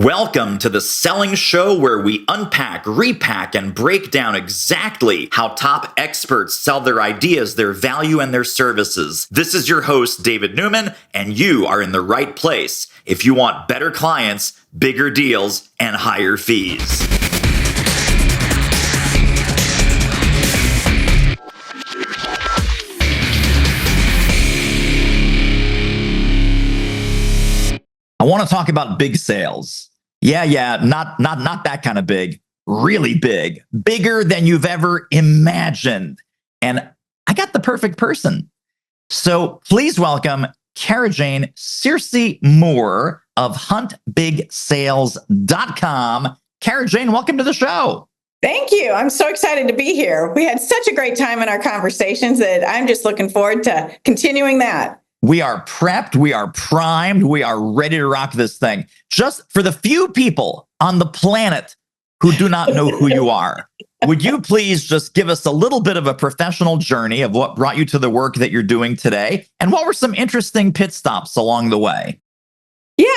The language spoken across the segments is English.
Welcome to the Selling Show, where we unpack, repack, and break down exactly how top experts sell their ideas, their value, and their services. This is your host, David Newman, and you are in the right place if you want better clients, bigger deals, and higher fees. I want to talk about big sales. Yeah, not that kind of big, really big, bigger than you've ever imagined. And I got the perfect person. So please welcome Carajane Searcy Moore of huntbigsales.com. Carajane, welcome to the show. Thank you. I'm so excited to be here. We had such a great time in our conversations that I'm just looking forward to continuing that. We are prepped, we are primed, we are ready to rock this thing. Just for the few people on the planet who do not know who you are, would you please just give us a little bit of a professional journey of what brought you to the work that you're doing today? And what were some interesting pit stops along the way? Yeah,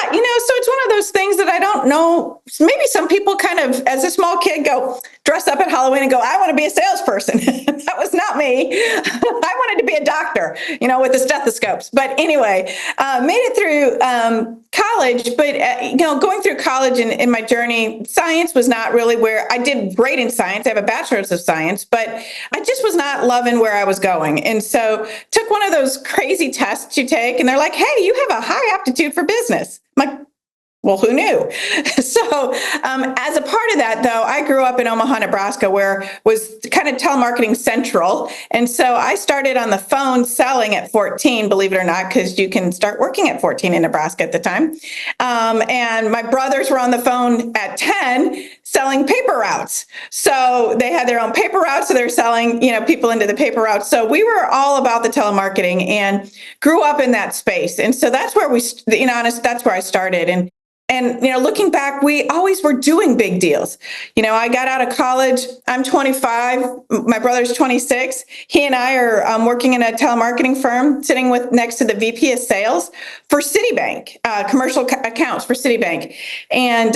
so it's one of those things that I don't know. Maybe some people kind of, as a small kid, go dress up at Halloween and go, I want to be a salesperson. That was not me. I wanted to be a doctor, with the stethoscopes. But anyway, made it through college. But, going through college and in my journey, science was not really where I did great in science. I have a bachelor's of science, but I just was not loving where I was going. And so took one of those crazy tests you take, and they're like, hey, you have a high aptitude for business. I'm like, well, who knew? So as a part of that, though, I grew up in Omaha, Nebraska, where was kind of telemarketing central. And so I started on the phone selling at 14, believe it or not, because you can start working at 14 in Nebraska at the time. And my brothers were on the phone at 10 selling paper routes. So they had their own paper routes. So they're selling, people into the paper routes. So we were all about the telemarketing and grew up in that space. And so that's where that's where I started. And looking back, we always were doing big deals. I got out of college. I'm 25. My brother's 26. He and I are working in a telemarketing firm, sitting next to the VP of sales for Citibank, commercial accounts for Citibank. And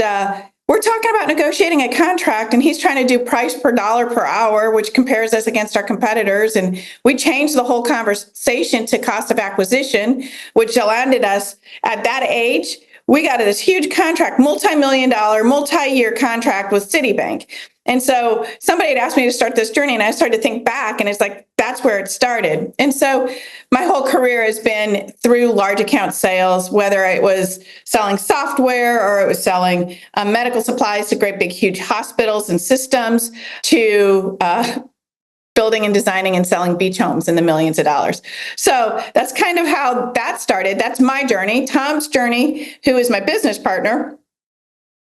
we're talking about negotiating a contract, and he's trying to do price per dollar per hour, which compares us against our competitors. And we changed the whole conversation to cost of acquisition, which landed us at that age. We got this huge contract, multi-million-dollar, multi-year contract with Citibank. And so somebody had asked me to start this journey, and I started to think back, and it's like, that's where it started. And so my whole career has been through large account sales, whether it was selling software or it was selling medical supplies to great big, huge hospitals and systems, to building and designing and selling beach homes in the millions of dollars. So that's kind of how that started. That's my journey. Tom's journey, who is my business partner,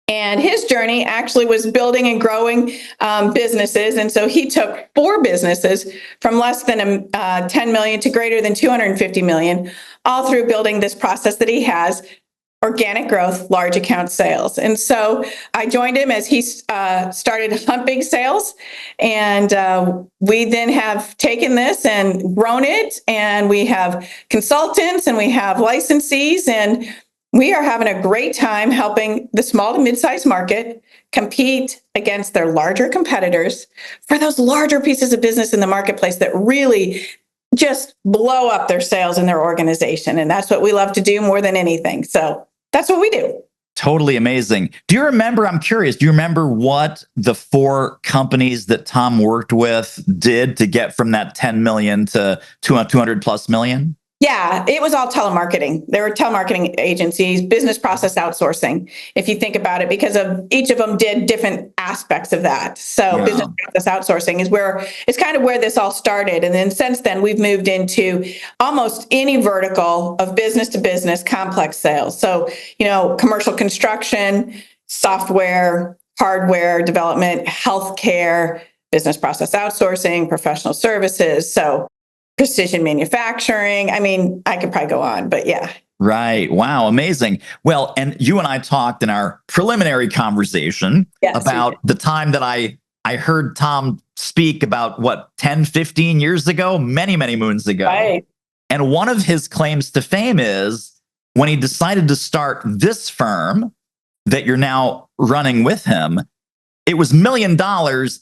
and his journey actually was building and growing businesses. And so he took 4 businesses from less than 10 million to greater than 250 million, all through building this process that he has. Organic growth, large account sales. And so I joined him as he started Hunt Big Sales. And we then have taken this and grown it. And we have consultants and we have licensees. And we are having a great time helping the small to mid-sized market compete against their larger competitors for those larger pieces of business in the marketplace that really just blow up their sales in their organization. And that's what we love to do more than anything. So that's what we do. Totally amazing. Do you remember, I'm curious, do you remember what the 4 companies that Tom worked with did to get from that 10 million to 200 plus million? Yeah, it was all telemarketing. There were telemarketing agencies, business process outsourcing, if you think about it, because of each of them did different aspects of that. So business process outsourcing is kind of where this all started. And then since then, we've moved into almost any vertical of business to business complex sales. So, commercial construction, software, hardware development, healthcare, business process outsourcing, professional services. So precision manufacturing. I mean, I could probably go on, but yeah. Right. Wow. Amazing. Well, and you and I talked in our preliminary conversation about the time that I heard Tom speak about 10, 15 years ago, many, many moons ago. Right. And one of his claims to fame is when he decided to start this firm, that you're now running with him, it was $1 million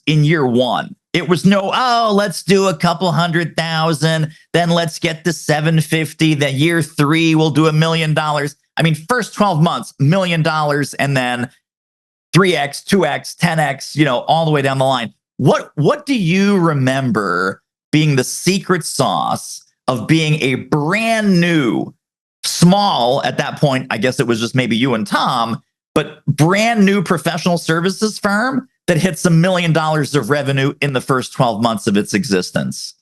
in year one. It was no, oh, let's do a couple 100,000, then let's get to 750. Then year three, we'll do $1 million. I mean, first 12 months, $1 million, and then 3x, 2x, 10x, all the way down the line. What do you remember being the secret sauce of being a brand new, small at that point? I guess it was just maybe you and Tom, but brand new professional services firm that hits $1 million of revenue in the first 12 months of its existence?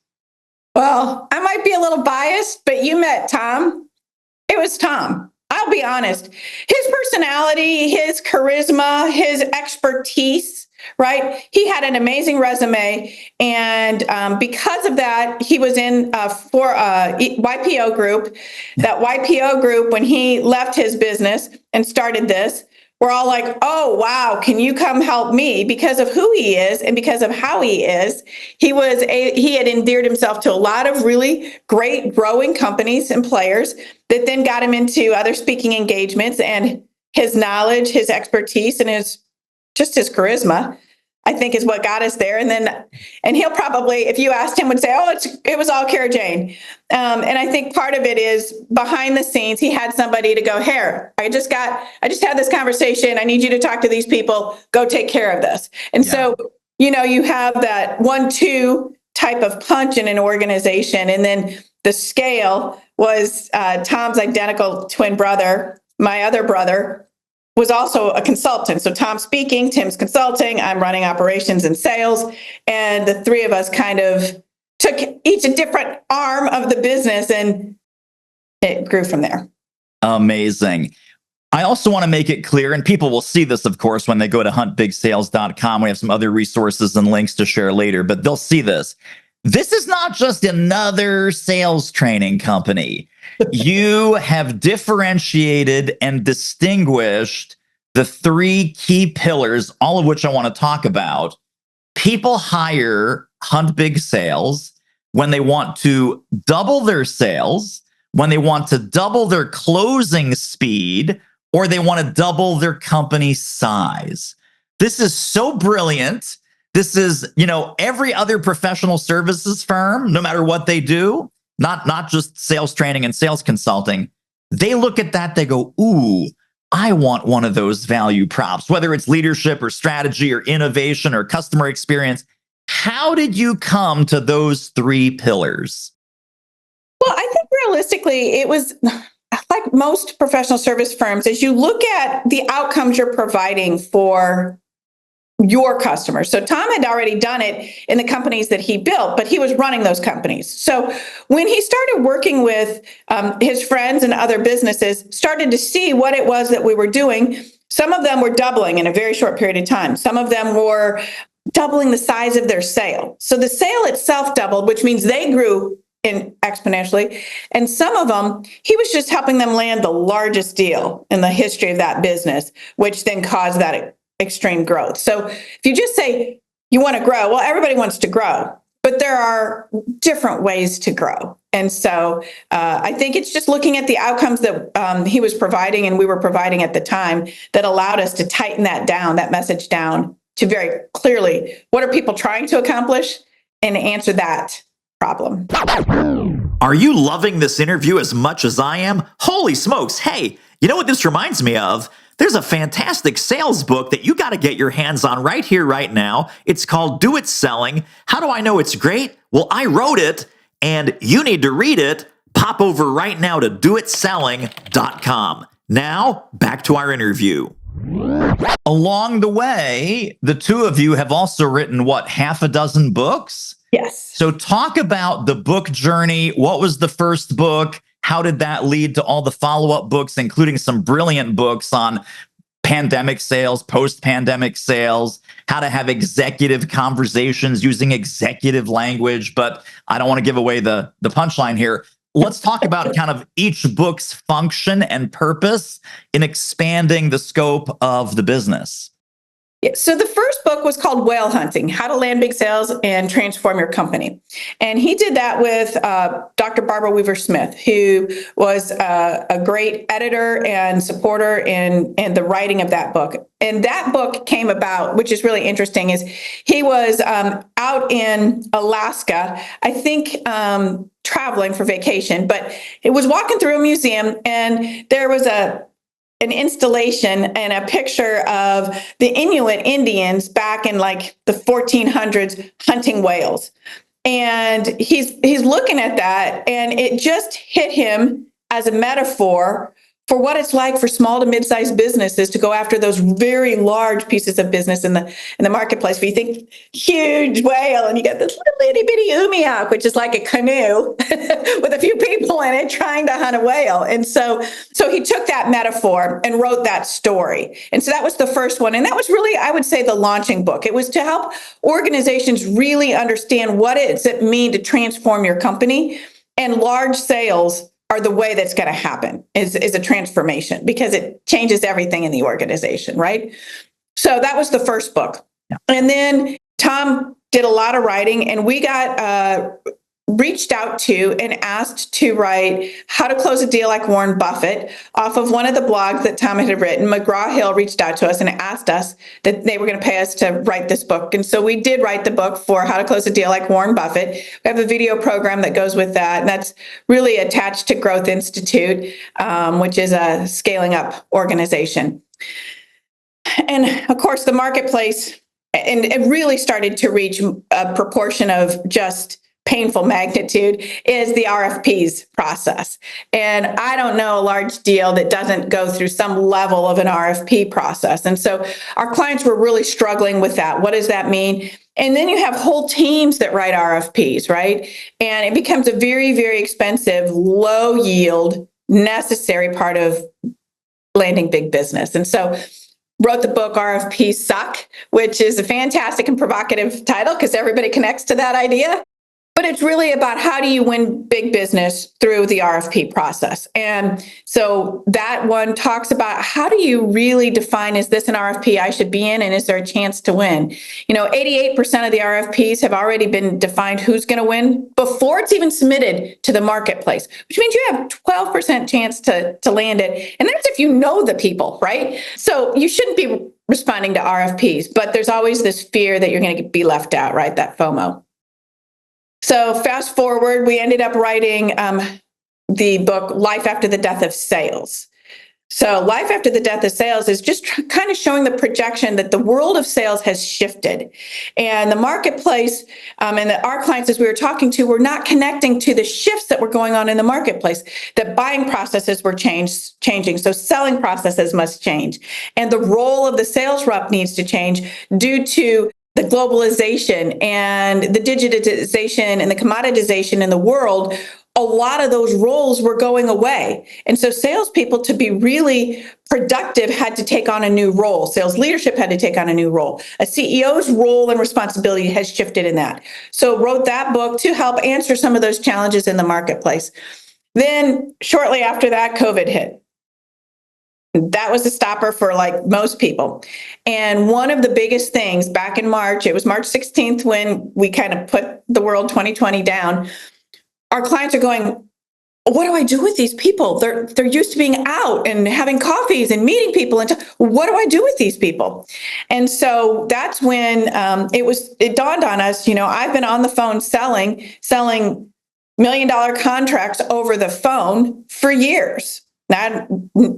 Well, I might be a little biased, but you met Tom. It was Tom. I'll be honest. His personality, his charisma, his expertise, right? He had an amazing resume. And because of that, he was in for YPO group. That YPO group, when he left his business and started this, we're all like, oh, wow, can you come help me? Because of who he is and because of how he is. He had endeared himself to a lot of really great growing companies and players that then got him into other speaking engagements, and his knowledge, his expertise, and his charisma, I think, is what got us there. And he'll probably, if you asked him, would say, oh, it was all Carajane. And I think part of it is behind the scenes, he had somebody to go, here, I just had this conversation. I need you to talk to these people. Go take care of this. And so, you have that 1-2 type of punch in an organization. And then the scale was Tom's identical twin brother, my other brother, was also a consultant. So Tom's speaking, Tim's consulting, I'm running operations and sales. And the three of us kind of took each a different arm of the business, and it grew from there. Amazing. I also want to make it clear, and people will see this, of course, when they go to huntbigsales.com. We have some other resources and links to share later, but they'll see this. This is not just another sales training company. You have differentiated and distinguished the three key pillars, all of which I want to talk about. People hire Hunt Big Sales when they want to double their sales, when they want to double their closing speed, or they want to double their company size. This is so brilliant. This is, every other professional services firm, no matter what they do, not just sales training and sales consulting, they look at that, they go, ooh, I want one of those value props, whether it's leadership or strategy or innovation or customer experience. How did you come to those three pillars? Well, I think realistically, it was like most professional service firms, as you look at the outcomes you're providing for your customers. So Tom had already done it in the companies that he built, but he was running those companies. So when he started working with his friends and other businesses, started to see what it was that we were doing. Some of them were doubling in a very short period of time. Some of them were doubling the size of their sale. So the sale itself doubled, which means they grew exponentially. And some of them, he was just helping them land the largest deal in the history of that business, which then caused that extreme growth. So if you just say you want to grow, well, everybody wants to grow, but there are different ways to grow. And so I think it's just looking at the outcomes that he was providing and we were providing at the time that allowed us to tighten that message down to very clearly, what are people trying to accomplish, and answer that problem. Are you loving this interview as much as I am? Holy smokes. Hey, you know what this reminds me of? There's a fantastic sales book that you got to get your hands on right here, right now. It's called Do It Selling. How do I know it's great? Well, I wrote it and you need to read it. Pop over right now to doitselling.com. Now, back to our interview. Along the way, the two of you have also written, half a dozen books? Yes. So talk about the book journey. What was the first book? How did that lead to all the follow-up books, including some brilliant books on pandemic sales, post-pandemic sales, how to have executive conversations using executive language? But I don't want to give away the punchline here. Let's talk about kind of each book's function and purpose in expanding the scope of the business. Yeah, so the first book was called Whale Hunting: How to Land Big Sales and Transform Your Company. And he did that with Dr. Barbara Weaver Smith, who was a great editor and supporter in the writing of that book. And that book came about, which is really interesting, is he was out in Alaska, I think, traveling for vacation, but he was walking through a museum, and there was an installation and a picture of the Inuit Indians back in like the 1400s hunting whales. And he's looking at that, and it just hit him as a metaphor for what it's like for small to mid-sized businesses to go after those very large pieces of business in the marketplace. If you think huge whale, and you get this little itty bitty umiak, which is like a canoe with a few people in it trying to hunt a whale. And so he took that metaphor and wrote that story. And so that was the first one. And that was really, I would say, the launching book. It was to help organizations really understand what does it mean to transform your company. And large sales are the way that's going to happen, is a transformation, because it changes everything in the organization, right? So that was the first book. Yeah. And then Tom did a lot of writing, and we got reached out to and asked to write How to Close a Deal Like Warren Buffett off of one of the blogs that Tom had written. McGraw-Hill reached out to us and asked us that they were going to pay us to write this book. And so we did write the book for How to Close a Deal Like Warren Buffett. We have a video program that goes with that, and that's really attached to Growth Institute, which is a scaling up organization. And of course, the marketplace, and it really started to reach a proportion of just painful magnitude, is the RFPs process. And I don't know a large deal that doesn't go through some level of an RFP process. And so our clients were really struggling with that. What does that mean? And then you have whole teams that write RFPs, right? And it becomes a very, very expensive, low yield, necessary part of landing big business. And so wrote the book RFPs Suck, which is a fantastic and provocative title because everybody connects to that idea. But it's really about how do you win big business through the RFP process. And so that one talks about how do you really define, is this an RFP I should be in, and is there a chance to win? 88% of the RFPs have already been defined who's going to win before it's even submitted to the marketplace, which means you have 12% chance to land it. And that's if you know the people, right? So you shouldn't be responding to RFPs, but there's always this fear that you're going to be left out, right? That FOMO. So fast forward, we ended up writing the book Life After the Death of Sales. So Life After the Death of Sales is just kind of showing the projection that the world of sales has shifted. And the marketplace and our clients, as we were talking to, were not connecting to the shifts that were going on in the marketplace, that buying processes were changing. So selling processes must change. And the role of the sales rep needs to change due to the globalization and the digitization and the commoditization in the world. A lot of those roles were going away. And so salespeople, to be really productive, had to take on a new role. Sales leadership had to take on a new role. A CEO's role and responsibility has shifted in that. So wrote that book to help answer some of those challenges in the marketplace. Then shortly after that, COVID hit. That was a stopper for like most people. And one of the biggest things back in March, it was March 16th when we kind of put the world 2020 down. Our clients are going, what do I do with these people? They're used to being out and having coffees and meeting people. And what do I do with these people? And so that's when it dawned on us, I've been on the phone selling $1 million contracts over the phone for years. I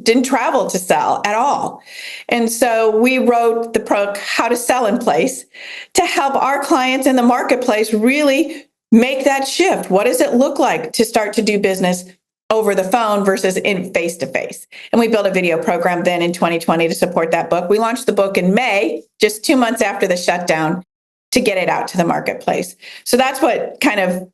didn't travel to sell at all. And so we wrote the book, How to Sell in Place, to help our clients in the marketplace really make that shift. What does it look like to start to do business over the phone versus in face-to-face? And we built a video program then in 2020 to support that book. We launched the book in May, just 2 months after the shutdown, to get it out to the marketplace. So that's what kind of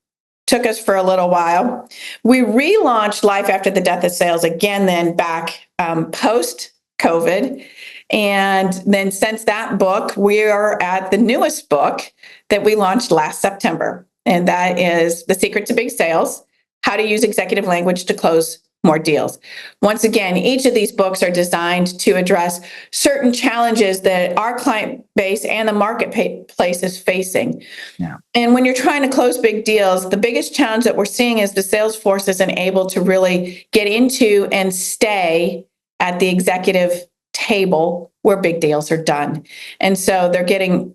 took us for a little while. We relaunched Life After the Death of Sales again, then back post-COVID. And then since that book, we are at the newest book that we launched last September. And that is The Secret to Big Sales: How to Use Executive Language to Close more deals. Once again, each of these books are designed to address certain challenges that our client base and the marketplace is facing. Yeah. And when you're trying to close big deals, the biggest challenge that we're seeing is the sales force isn't able to really get into and stay at the executive table where big deals are done. And so they're getting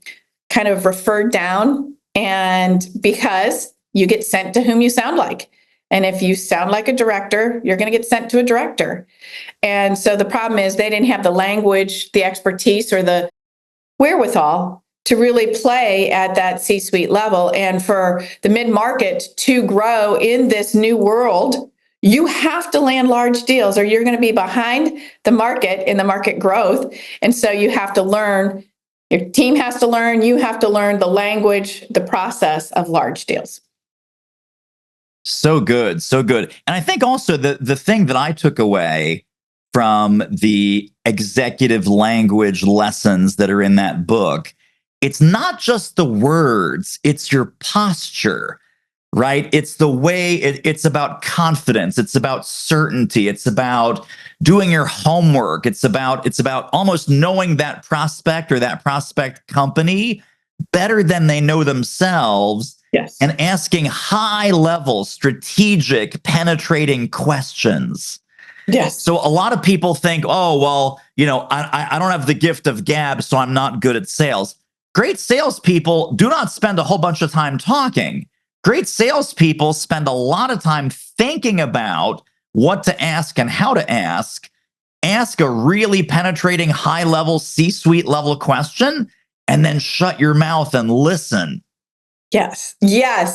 kind of referred down, and because you get sent to whom you sound like. And if you sound like a director, you're going to get sent to a director. And so the problem is they didn't have the language, the expertise, or the wherewithal to really play at that C-suite level. And for the mid-market to grow in this new world, you have to land large deals or you're going to be behind the market in the market growth. And so you have to learn, your team has to learn, you have to learn the language, the process of large deals. So good, so good. And I think also the thing that I took away from the executive language lessons that are in that book, it's not just the words, it's your posture, right? It's the way it's about confidence, it's about certainty, it's about doing your homework, it's about almost knowing that prospect or that prospect company better than they know themselves. Yes. And asking high level, strategic, penetrating questions. Yes. So a lot of people think, oh, well, I don't have the gift of gab, so I'm not good at sales. Great salespeople do not spend a whole bunch of time talking. Great salespeople spend a lot of time thinking about what to ask and how to ask. Ask a really penetrating, high level, C-suite level question, and then shut your mouth and listen. Yes,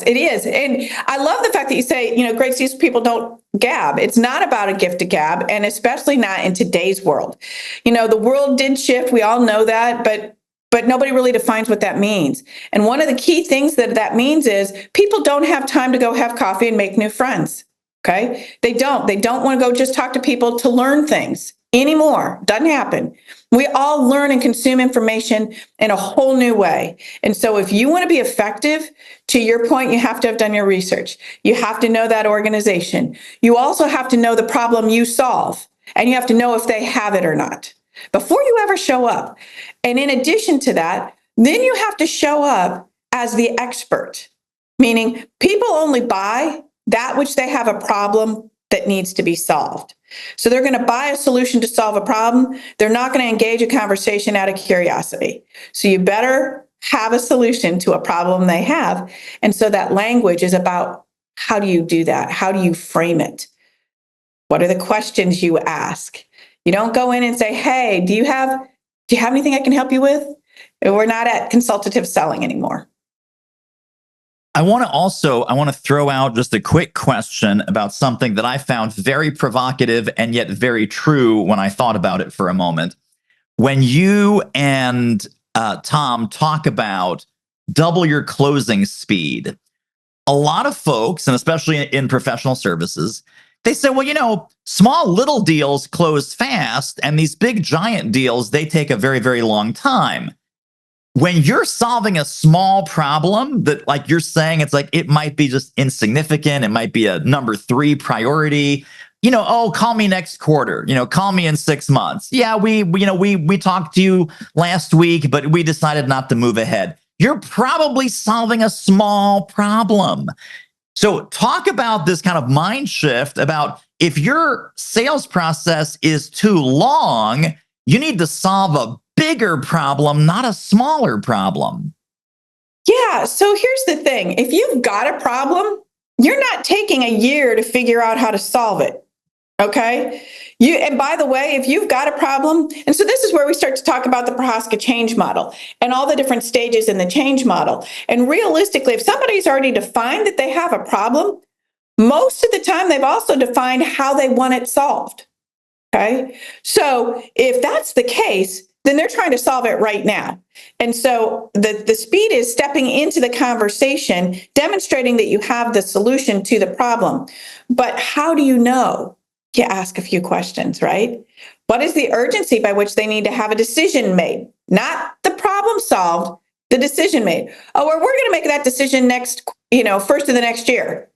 it is. And I love the fact that you say, great salespeople don't gab. It's not about a gift to gab, and especially not in today's world. The world did shift. We all know that, but nobody really defines what that means. And one of the key things that means is people don't have time to go have coffee and make new friends. Okay? They don't want to go just talk to people to learn things anymore. Doesn't happen. We all learn and consume information in a whole new way. And so if you want to be effective, to your point, you have to have done your research. You have to know that organization. You also have to know the problem you solve, and you have to know if they have it or not before you ever show up. And in addition to that, then you have to show up as the expert, meaning people only buy that which they have a problem that needs to be solved. So they're going to buy a solution to solve a problem. They're not going to engage a conversation out of curiosity. So you better have a solution to a problem they have. And so that language is about, how do you do that? How do you frame it? What are the questions you ask? You don't go in and say, hey, do you have anything I can help you with? We're not at consultative selling anymore. I want to throw out just a quick question about something that I found very provocative and yet very true when I thought about it for a moment. When you and Tom talk about double your closing speed, a lot of folks, and especially in professional services, they say, well, small little deals close fast, and these big giant deals, they take a very, very long time. When you're solving a small problem that, like you're saying, it's like it might be just insignificant, it might be a number 3 priority. Call me next quarter. Call me in 6 months. Yeah, we talked to you last week, but we decided not to move ahead. You're probably solving a small problem. So talk about this kind of mind shift about if your sales process is too long, you need to solve a bigger problem, not a smaller problem. Yeah. So here's the thing. If you've got a problem, you're not taking a year to figure out how to solve it. Okay. And by the way, if you've got a problem, and so this is where we start to talk about the Prohaska change model and all the different stages in the change model. And realistically, if somebody's already defined that they have a problem, most of the time they've also defined how they want it solved. Okay. So if that's the case, then they're trying to solve it right now. And so the speed is stepping into the conversation, demonstrating that you have the solution to the problem. But how do you know? You ask a few questions, right? What is the urgency by which they need to have a decision made? Not the problem solved, the decision made. Oh, we're going to make that decision next, first of the next year.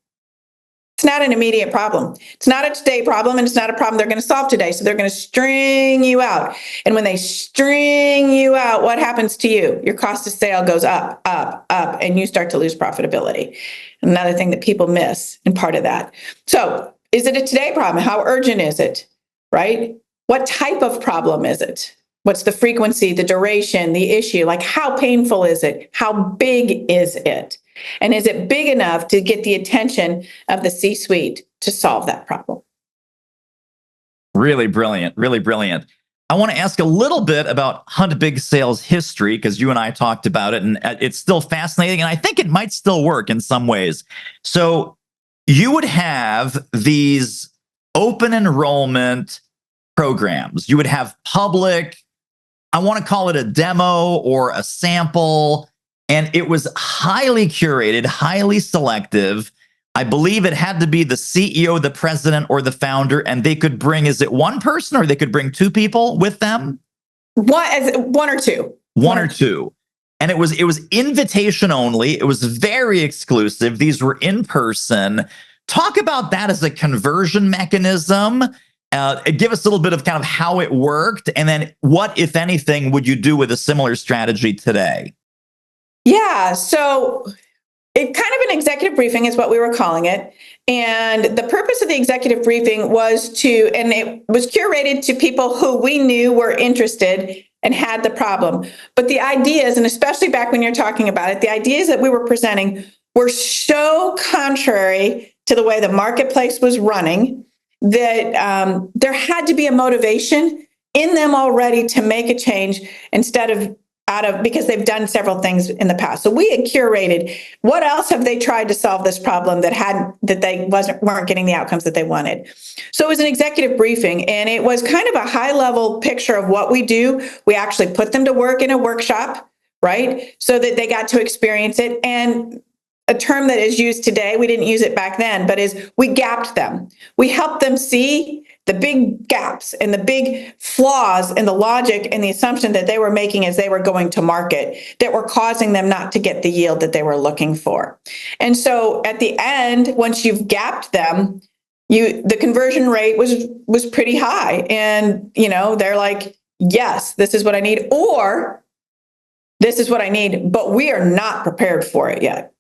It's not an immediate problem. It's not a today problem, and it's not a problem they're going to solve today. So they're going to string you out. And when they string you out, what happens to you? Your cost of sale goes up, up, up, and you start to lose profitability. Another thing that people miss in part of that. So is it a today problem? How urgent is it, right? What type of problem is it? What's the frequency, the duration, the issue? Like, how painful is it? How big is it? And is it big enough to get the attention of the C-suite to solve that problem? Really brilliant. Really brilliant. I want to ask a little bit about Hunt Big Sales history, because you and I talked about it, and it's still fascinating, and I think it might still work in some ways. So you would have these open enrollment programs. You would have public, I want to call it a demo or a sample, and it was highly curated, highly selective. I believe it had to be the CEO, the president, or the founder, and they could bring, is it one person, or they could bring two people with them? One or two. One or two. And it was invitation only. It was very exclusive. These were in person. Talk about that as a conversion mechanism. Give us a little bit of kind of how it worked, and then what, if anything, would you do with a similar strategy today? Yeah, so it kind of an executive briefing is what we were calling it. And the purpose of the executive briefing was and it was curated to people who we knew were interested and had the problem. But the ideas, and especially back when you're talking about it, the ideas that we were presenting were so contrary to the way the marketplace was running that there had to be a motivation in them already to make a change instead of because they've done several things in the past. So we had curated what else have they tried to solve this problem that they weren't getting the outcomes that they wanted. So it was an executive briefing, and it was kind of a high level picture of what we do. We actually put them to work in a workshop, right? So that they got to experience it. And a term that is used today, we didn't use it back then, but is we gapped them. We helped them see the big gaps and the big flaws in the logic and the assumption that they were making as they were going to market that were causing them not to get the yield that they were looking for. And so at the end, once you've gapped them, the conversion rate was pretty high. And, they're like, yes, this is what I need, or this is what I need, but we are not prepared for it yet.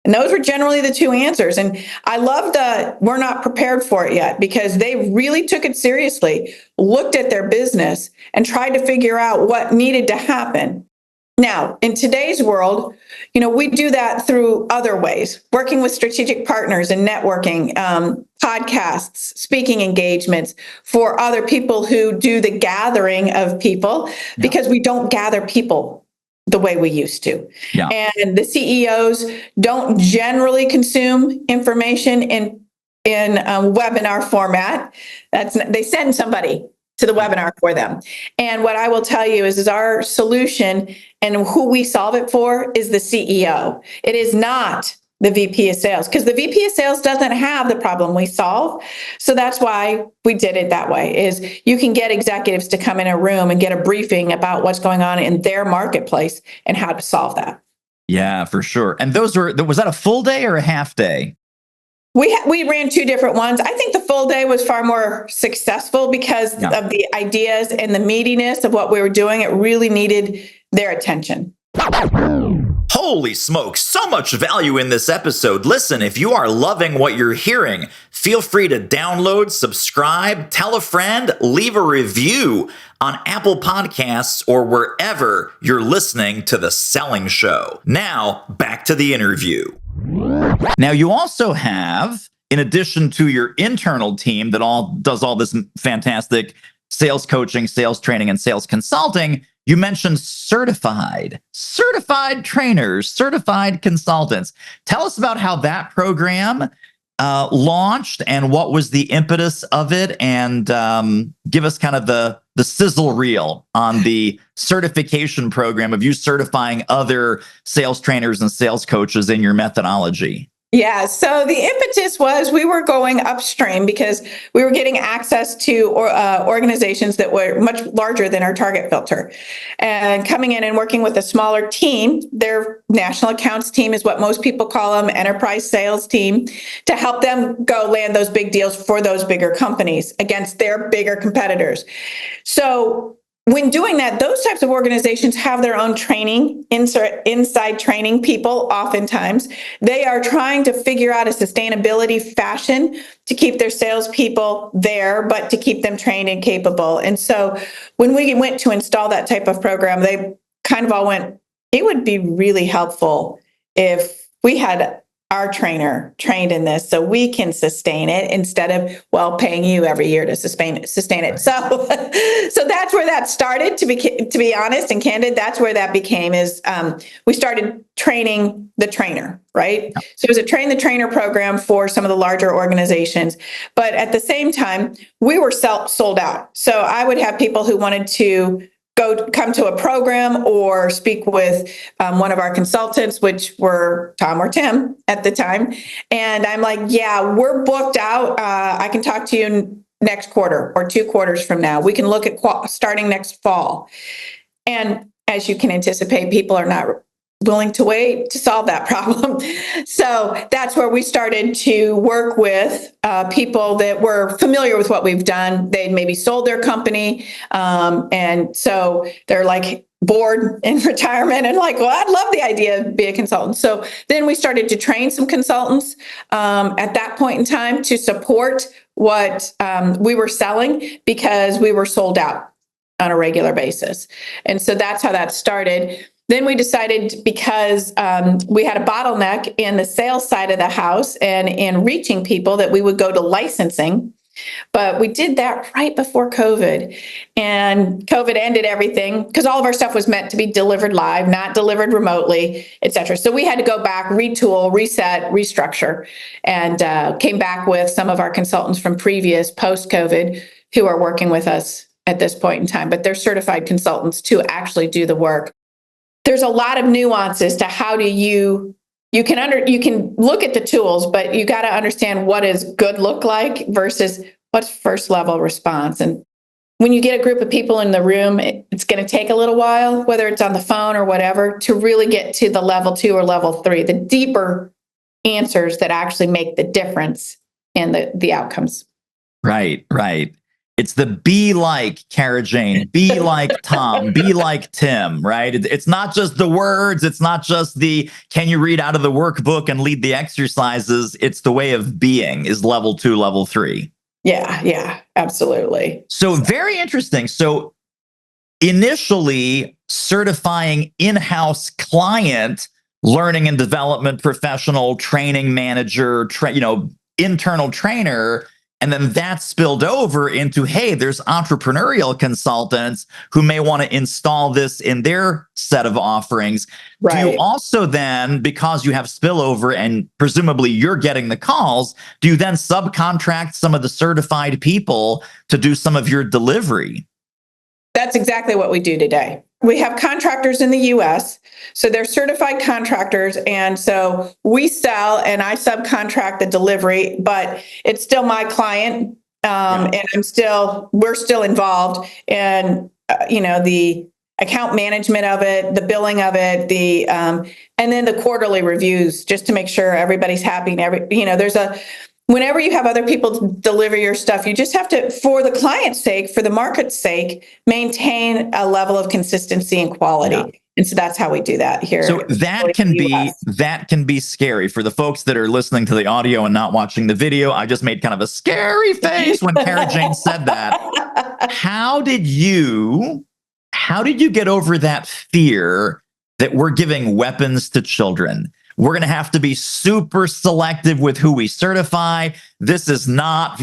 And those were generally the two answers. And I love we're not prepared for it yet, because they really took it seriously, looked at their business, and tried to figure out what needed to happen. Now, in today's world, we do that through other ways, working with strategic partners and networking, podcasts, speaking engagements for other people who do the gathering of people, because we don't gather people the way we used to. Yeah. And the CEOs don't generally consume information in webinar format. They send somebody to the webinar for them. And what I will tell you is our solution and who we solve it for is the CEO. It is not the VP of sales, because the VP of sales doesn't have the problem we solve. So that's why we did it that way, is you can get executives to come in a room and get a briefing about what's going on in their marketplace and how to solve that. Yeah, for sure. And was that a full day or a half day? We ran two different ones. I think the full day was far more successful because of the ideas and the meatiness of what we were doing. It really needed their attention. Holy smokes, so much value in this episode. Listen, if you are loving what you're hearing, feel free to download, subscribe, tell a friend, leave a review on Apple Podcasts or wherever you're listening to The Selling Show. Now, back to the interview. Now, you also have, in addition to your internal team that does all this fantastic sales coaching, sales training, and sales consulting, you mentioned certified trainers, certified consultants. Tell us about how that program launched and what was the impetus of it, and give us kind of the sizzle reel on the certification program of you certifying other sales trainers and sales coaches in your methodology. Yeah, so the impetus was we were going upstream because we were getting access to organizations that were much larger than our target filter. And coming in and working with a smaller team, their national accounts team is what most people call them, enterprise sales team, to help them go land those big deals for those bigger companies against their bigger competitors. So when doing that, those types of organizations have their own training, inside training people. Oftentimes, they are trying to figure out a sustainability fashion to keep their salespeople there, but to keep them trained and capable. And so when we went to install that type of program, they kind of all went, it would be really helpful if we had our trainer trained in this so we can sustain it instead of, well, paying you every year to sustain it. So that's where that started, to be honest and candid. That's where that became is we started training the trainer, right? So it was a train the trainer program for some of the larger organizations. But at the same time, we were sold out. So I would have people who wanted to come to a program or speak with one of our consultants, which were Tom or Tim at the time. And I'm like, yeah, we're booked out. I can talk to you next quarter or 2 quarters from now. We can look at starting next fall. And as you can anticipate, people are not willing to wait to solve that problem. So that's where we started to work with people that were familiar with what we've done. They'd maybe sold their company. And so they're like bored in retirement and like, well, I'd love the idea of being a consultant. So then we started to train some consultants at that point in time to support what we were selling because we were sold out on a regular basis. And so that's how that started. Then we decided, because we had a bottleneck in the sales side of the house and in reaching people, that we would go to licensing. But we did that right before COVID. And COVID ended everything because all of our stuff was meant to be delivered live, not delivered remotely, et cetera. So we had to go back, retool, reset, restructure, and came back with some of our consultants from previous post-COVID who are working with us at this point in time. But they're certified consultants to actually do the work. There's a lot of nuances to how do you can look at the tools, but you got to understand what does good look like versus what's first level response. And when you get a group of people in the room, it's going to take a little while, whether it's on the phone or whatever, to really get to the level 2 or level 3, the deeper answers that actually make the difference in the outcomes. Right. It's the be like Carajane, be like Tom, be like Tim, right? It's not just the words. It's not just the, can you read out of the workbook and lead the exercises? It's the way of being is level 2, level 3. Yeah, absolutely. So very interesting. So initially certifying in-house client, learning and development professional, training manager, internal trainer. And then that spilled over into, hey, there's entrepreneurial consultants who may want to install this in their set of offerings. Right. Do you also then, because you have spillover and presumably you're getting the calls, do you then subcontract some of the certified people to do some of your delivery? That's exactly what we do today. We have contractors in the US, so they're certified contractors. And so we sell and I subcontract the delivery, but it's still my client. And we're still involved in, the account management of it, the billing of it, and then the quarterly reviews, just to make sure everybody's happy. And whenever you have other people deliver your stuff, you just have to, for the client's sake, for the market's sake, maintain a level of consistency and quality. Yeah. And so that's how we do that here. So that can be scary for the folks that are listening to the audio and not watching the video. I just made kind of a scary face when Carajane said that. How did you get over that fear that we're giving weapons to children? We're going to have to be super selective with who we certify. This is not,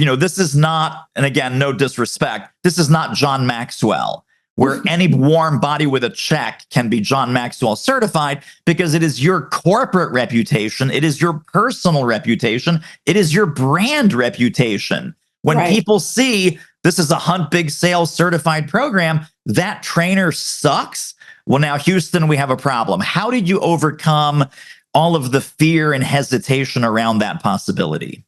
and again, no disrespect, this is not John Maxwell, where any warm body with a check can be John Maxwell certified, because it is your corporate reputation. It is your personal reputation. It is your brand reputation. When people see this is a Hunt Big Sales certified program, that trainer sucks. Well, now, Houston, we have a problem. How did you overcome all of the fear and hesitation around that possibility?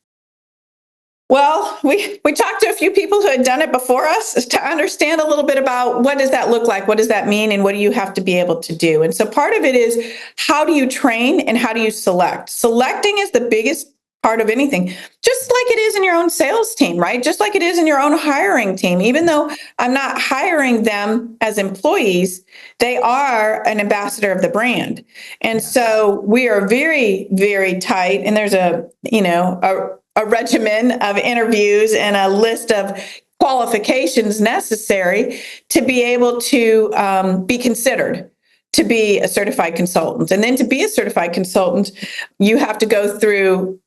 Well, we talked to a few people who had done it before us to understand a little bit about what does that look like? What does that mean? And what do you have to be able to do? And so part of it is, how do you train and how do you select? Selecting is the biggest part of anything, just like it is in your own sales team, right? Just like it is in your own hiring team. Even though I'm not hiring them as employees, they are an ambassador of the brand. And so we are very, very tight. And there's a regimen of interviews and a list of qualifications necessary to be able to be considered to be a certified consultant. And then to be a certified consultant, you have to go through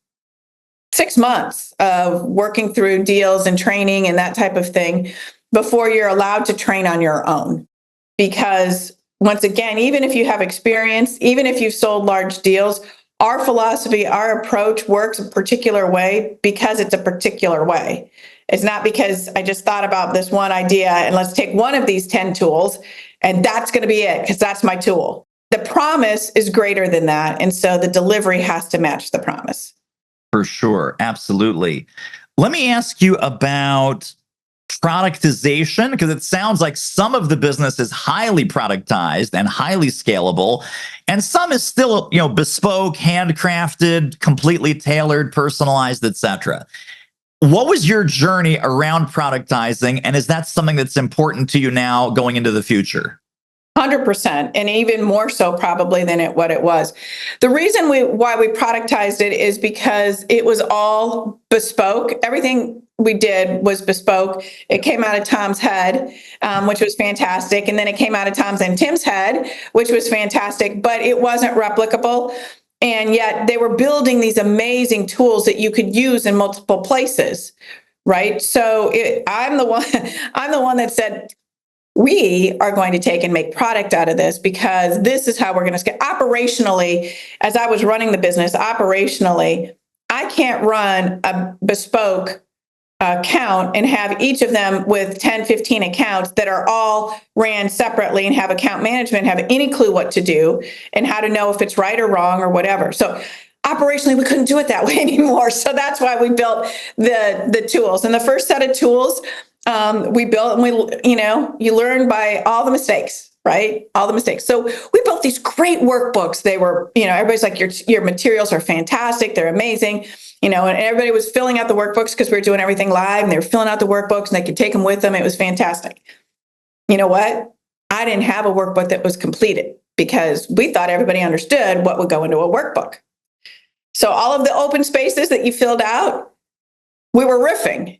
6 months of working through deals and training and that type of thing before you're allowed to train on your own. Because once again, even if you have experience, even if you've sold large deals, our philosophy, our approach works a particular way because it's a particular way. It's not because I just thought about this one idea and let's take one of these 10 tools and that's going to be it because that's my tool. The promise is greater than that. And so the delivery has to match the promise. For sure. Absolutely. Let me ask you about productization, because it sounds like some of the business is highly productized and highly scalable, and some is still, bespoke, handcrafted, completely tailored, personalized, etc. What was your journey around productizing, and is that something that's important to you now going into the future? 100%, and even more so probably than what it was. The reason why we productized it is because it was all bespoke. Everything we did was bespoke. It came out of Tom's head, which was fantastic. And then it came out of Tom's and Tim's head, which was fantastic, but it wasn't replicable. And yet they were building these amazing tools that you could use in multiple places, right? So I'm the one that said, we are going to take and make product out of this because this is how we're going to scale. Operationally, as I was running the business, operationally, I can't run a bespoke account and have each of them with 10, 15 accounts that are all ran separately and have account management, have any clue what to do and how to know if it's right or wrong or whatever. So operationally, we couldn't do it that way anymore. So that's why we built the tools. And the first set of tools we built, and you learn by all the mistakes, right? All the mistakes. So we built these great workbooks. They were, everybody's like, your materials are fantastic. They're amazing. And everybody was filling out the workbooks because we were doing everything live, and they were filling out the workbooks and they could take them with them. It was fantastic. You know what? I didn't have a workbook that was completed because we thought everybody understood what would go into a workbook. So all of the open spaces that you filled out, we were riffing.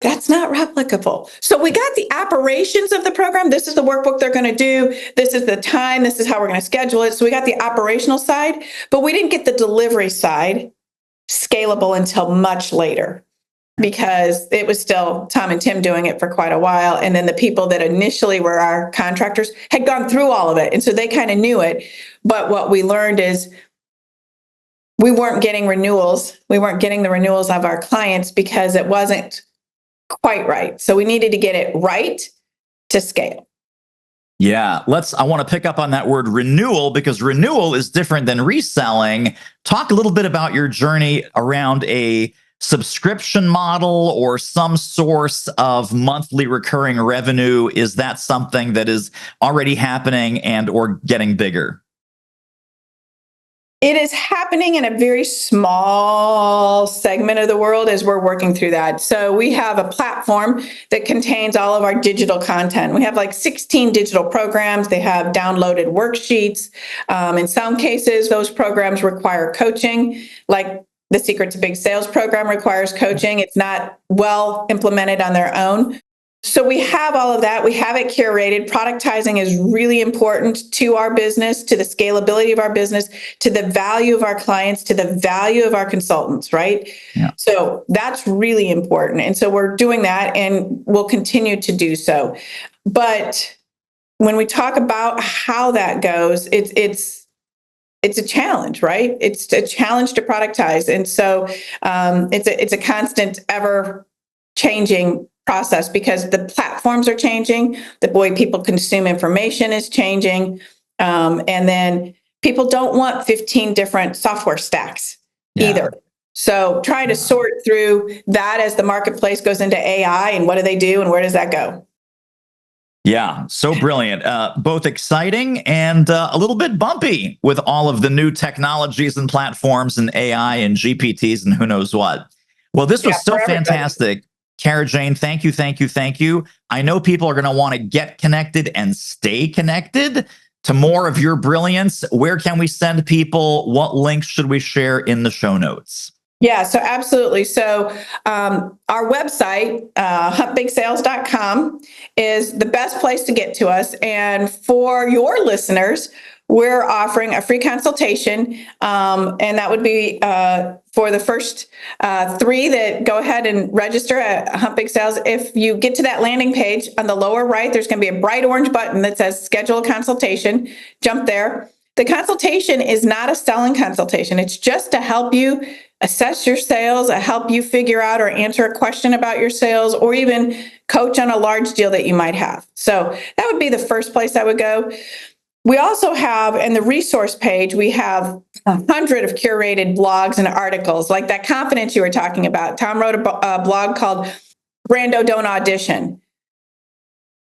That's not replicable. So we got the operations of the program. This is the workbook they're going to do. This is the time. This is how we're going to schedule it. So we got the operational side, but we didn't get the delivery side scalable until much later because it was still Tom and Tim doing it for quite a while. And then the people that initially were our contractors had gone through all of it. And so they kind of knew it. But what we learned is we weren't getting renewals. We weren't getting the renewals of our clients because it wasn't quite right. So we needed to get it right to scale. Yeah, I want to pick up on that word renewal, because renewal is different than reselling. Talk a little bit about your journey around a subscription model or some source of monthly recurring revenue. Is that something that is already happening and or getting bigger? It is happening in a very small segment of the world as we're working through that. So we have a platform that contains all of our digital content. We have like 16 digital programs. They have downloaded worksheets. In some cases, those programs require coaching, like the Secret to Big Sales program requires coaching. It's not well implemented on their own. So we have all of that. We have it curated. Productizing is really important to our business, to the scalability of our business, to the value of our clients, to the value of our consultants, right? Yeah. So that's really important. And so we're doing that and we'll continue to do so. But when we talk about how that goes, it's a challenge, right? It's a challenge to productize. And so it's a constant, ever changing process because the platforms are changing. The way people consume information is changing. And then people don't want 15 different software stacks either. So trying to sort through that as the marketplace goes into AI and what do they do and where does that go? Yeah, so brilliant. Both exciting and a little bit bumpy with all of the new technologies and platforms and AI and GPTs and who knows what. Well, this was so fantastic. Carajane, thank you, thank you, thank you. I know people are going to want to get connected and stay connected to more of your brilliance. Where can we send people? What links should we share in the show notes? Yeah, so absolutely. So our website, huntbigsales.com, is the best place to get to us. And for your listeners, we're offering a free consultation. And that would be for the first 3 that go ahead and register at Hunt Big Sales. If you get to that landing page on the lower right, there's going to be a bright orange button that says schedule a consultation. Jump there. The consultation is not a selling consultation. It's just to help you assess your sales, help you figure out or answer a question about your sales, or even coach on a large deal that you might have. So that would be the first place I would go. We also have, in the resource page, we have 100 of curated blogs and articles, like that confidence you were talking about. Tom wrote a blog called Brando Don't Audition.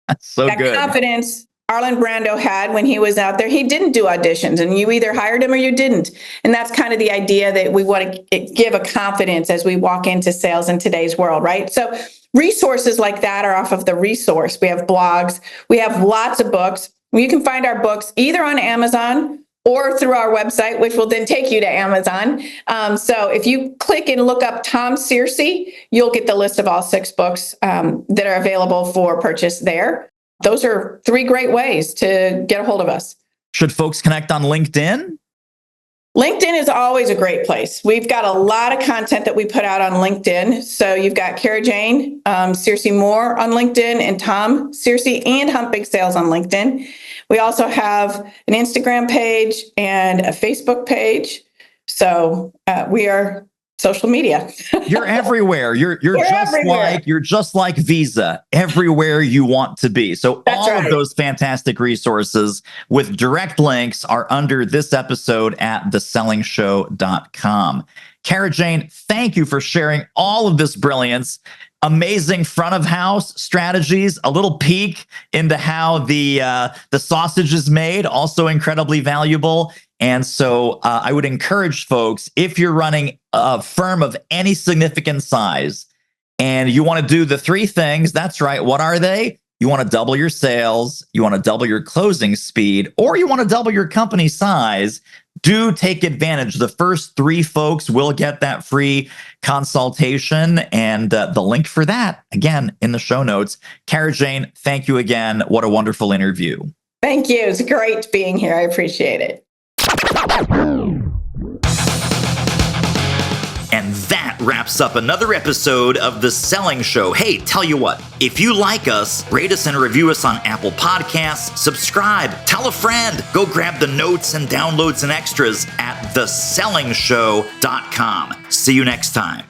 That's so that good. Confidence Arlen Brando had when he was out there, he didn't do auditions, and you either hired him or you didn't. And that's kind of the idea that we want to give a confidence as we walk into sales in today's world, right? So resources like that are off of the resource. We have blogs. We have lots of books. You can find our books either on Amazon or through our website, which will then take you to Amazon. So if you click and look up Tom Searcy, you'll get the list of all 6 books that are available for purchase there. Those are 3 great ways to get a hold of us. Should folks connect on LinkedIn? LinkedIn is always a great place. We've got a lot of content that we put out on LinkedIn. So you've got Carajane, Searcy Moore on LinkedIn, and Tom Searcy and Hunt Big Sales on LinkedIn. We also have an Instagram page and a Facebook page. So we are social media. You're everywhere. You're just everywhere. You're just like Visa, everywhere you want to be. So that's all right. Of those fantastic resources with direct links are under this episode at thesellingshow.com. Carajane, thank you for sharing all of this brilliance. Amazing front of house strategies, a little peek into how the sausage is made, also incredibly valuable. And so I would encourage folks, if you're running a firm of any significant size and you want to do the 3 things, that's right. What are they? You want to double your sales, you want to double your closing speed, or you want to double your company size. Do take advantage. The first 3 folks will get that free consultation, and the link for that, again, in the show notes. Carajane, thank you again. What a wonderful interview. Thank you. It's great being here. I appreciate it. And that wraps up another episode of The Selling Show. Hey, tell you what, if you like us, rate us and review us on Apple Podcasts, subscribe, tell a friend, go grab the notes and downloads and extras at thesellingshow.com. See you next time.